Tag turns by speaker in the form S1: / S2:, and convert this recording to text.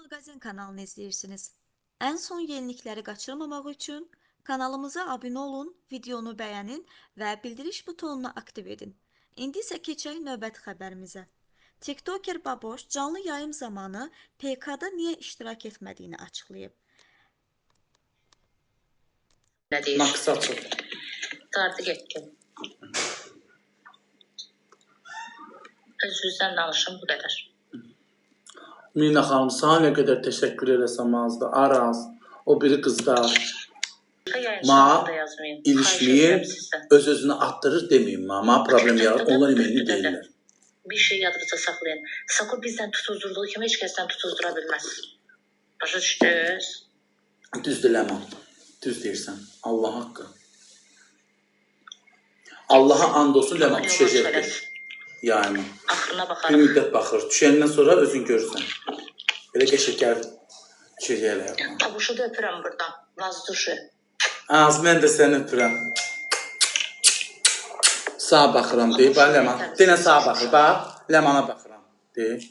S1: Magazin kanalını izləyirsiniz. Ən son yenilikləri qaçırmamaq üçün kanalımıza abunə olun, videonu bəyənin və bildiriş butonunu aktiv edin. İndi isə keçək növbəti xəbərimizə. TikToker Baboş canlı yayım zamanı PK-da niyə iştirak etmədiyini açıqlayıb.
S2: Nə deyir?
S3: Max açıq.
S2: Dardı getdi. Özünüzdən danışın, bu qədər.
S3: Mina xanım, sana nə qədər təşəkkür eləsəm azdır. Araz, o biri qızlar. Ma ilişməyi öz-özünə attırır deməyim ma. Problem yarar, onlar emelini deyirlər.
S2: Bir şey yadınızda saxlayın. Sako bizdən tutuzdurduğu kimi heç kəsdən tutuzdura bilməz. Başa düşdünüz?
S3: Düzdür Ləman. Düz deyirsən. Allah haqqı. Allaha and olsun Ləman düşəcəkdir. Yəni.
S2: Axırına baxarıq.
S3: Bir müddət baxır. Düşəndən sonra özün görürsən. Elə qəşəkər düşəcəklər.
S2: Tabuşu da öpürəm buradan. Vazduşu.
S3: Az, mən də səni öpürəm. Sağa baxıram deyib, Ləman. Denə sağa baxır, bax. Ləmana baxıram deyib.